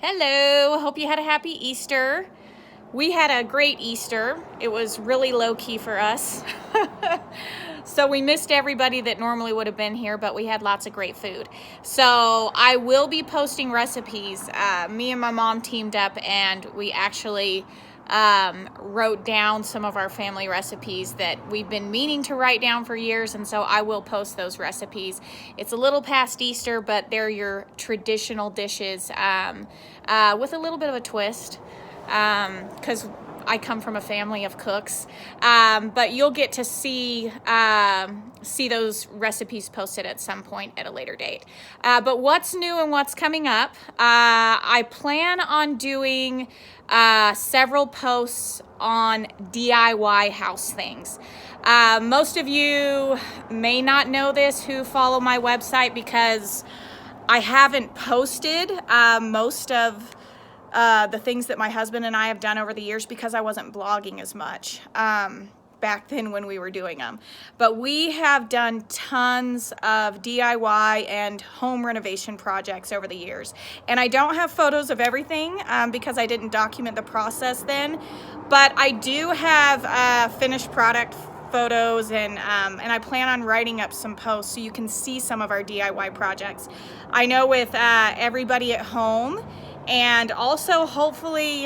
Hello, hope you had a happy Easter. We had a great Easter. It was really low-key for us. So we missed everybody that normally would have been here, but we had lots of great food. So I will be posting recipes. Me and my mom teamed up and we actually wrote down some of our family recipes that we've been meaning to write down for years, and so I will post those recipes. It's a little past Easter, but they're your traditional dishes with a little bit of a twist because I come from a family of cooks, but you'll get to see those recipes posted at some point at a later date. But what's new and what's coming up? I plan on doing several posts on DIY house things. Most of you may not know this who follow my website because I haven't posted most of the things that my husband and I have done over the years because I wasn't blogging as much back then when we were doing them. But we have done tons of DIY and home renovation projects over the years. And I don't have photos of everything because I didn't document the process then. But I do have finished product photos, and I plan on writing up some posts so you can see some of our DIY projects. I know with everybody at home, and also hopefully,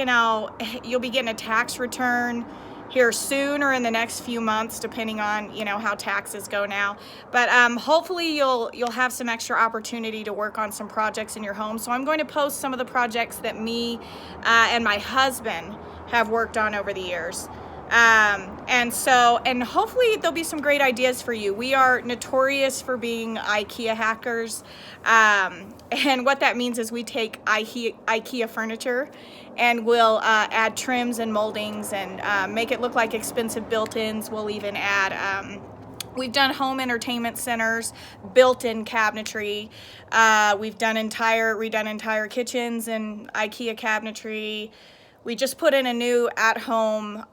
you'll be getting a tax return here soon or in the next few months, depending on, how taxes go now. But hopefully you'll have some extra opportunity to work on some projects in your home. So I'm going to post some of the projects that me and my husband have worked on over the years. And hopefully there'll be some great ideas for you. We are notorious for being IKEA hackers. And what that means is we take IKEA furniture and we'll add trims and moldings and make it look like expensive built-ins. We'll even add, we've done home entertainment centers, built-in cabinetry. We've done redone entire kitchens and IKEA cabinetry. We just put in a new at-home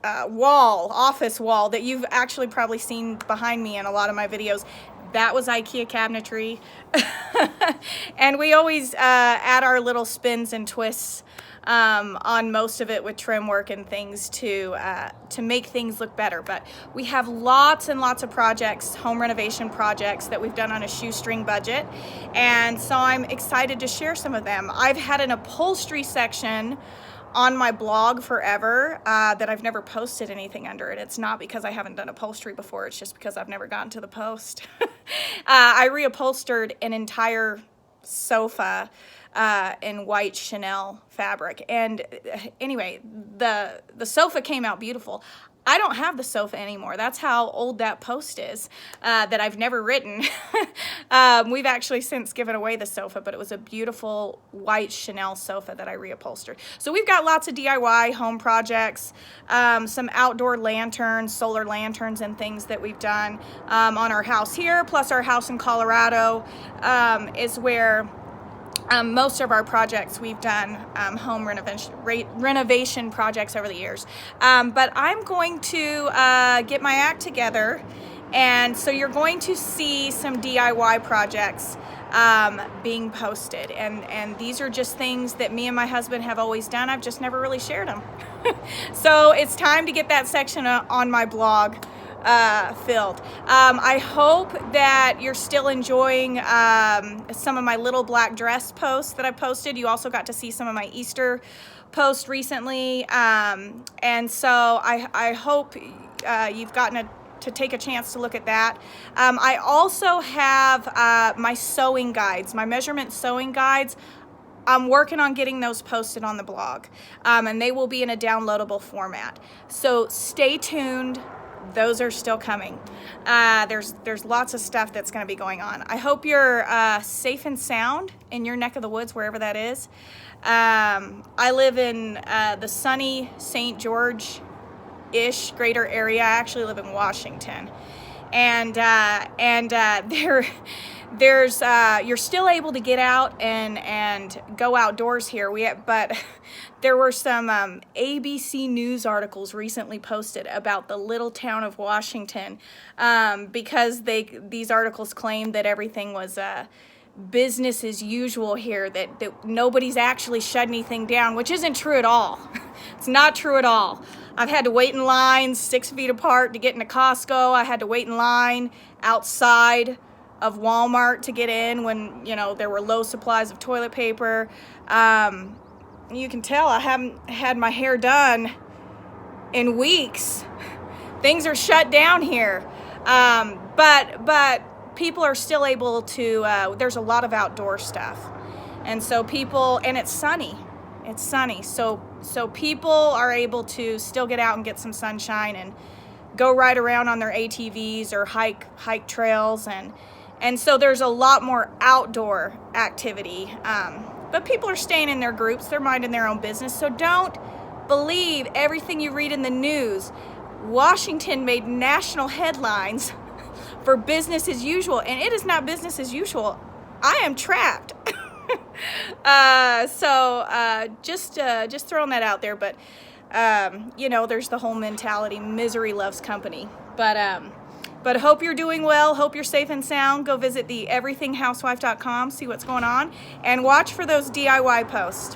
office wall that you've actually probably seen behind me in a lot of my videos. That was IKEA cabinetry. And we always add our little spins and twists on most of it with trim work and things to make things look better. But we have lots and lots of projects, home renovation projects that we've done on a shoestring budget. And so I'm excited to share some of them. I've had an upholstery section on my blog forever that I've never posted anything under it. It's not because I haven't done upholstery before, it's just because I've never gotten to the post. I reupholstered an entire sofa in white Chanel fabric, and anyway, the sofa came out beautiful. I don't have the sofa anymore. That's how old that post is that I've never written. We've actually since given away the sofa, but it was a beautiful white Chanel sofa that I reupholstered. So we've got lots of DIY home projects, some outdoor lanterns, solar lanterns and things that we've done on our house here, plus our house in Colorado is where most of our projects we've done home renovation projects over the years. But I'm going to get my act together, and so you're going to see some DIY projects being posted. And these are just things that me and my husband have always done. I've just never really shared them. So it's time to get that section on my blog filled. I hope that you're still enjoying some of my little black dress posts that I posted. You also got to see some of my Easter posts recently, and so I hope you've gotten to take a chance to look at that. I also have my sewing guides, my measurement sewing guides. I'm working on getting those posted on the blog, and they will be in a downloadable format. So stay tuned. Those are still coming. There's lots of stuff that's going to be going on. I hope you're safe and sound in your neck of the woods, wherever that is. I live in the sunny St. George-ish greater area. I actually live in Washington, and there's you're still able to get out and go outdoors here. But there were some ABC News articles recently posted about the little town of Washington because these articles claimed that everything was business as usual here, that nobody's actually shut anything down, which isn't true at all. It's not true at all. I've had to wait in lines 6 feet apart to get into Costco. I had to wait in line outside of Walmart to get in when, you know, there were low supplies of toilet paper. You can tell I haven't had my hair done in weeks. Things are shut down here. But people are still able to, there's a lot of outdoor stuff. And so people, and it's sunny. It's sunny. So people are able to still get out and get some sunshine and go ride around on their ATVs or hike trails. And so there's a lot more outdoor activity. But people are staying in their groups. They're minding their own business. So don't believe everything you read in the news. Washington made national headlines for business as usual, and it is not business as usual. I am trapped. Just throwing that out there. But you know, there's the whole mentality, misery loves company. But hope you're doing well. Hope you're safe and sound. Go visit the everythinghousewife.com, see what's going on, and watch for those DIY posts.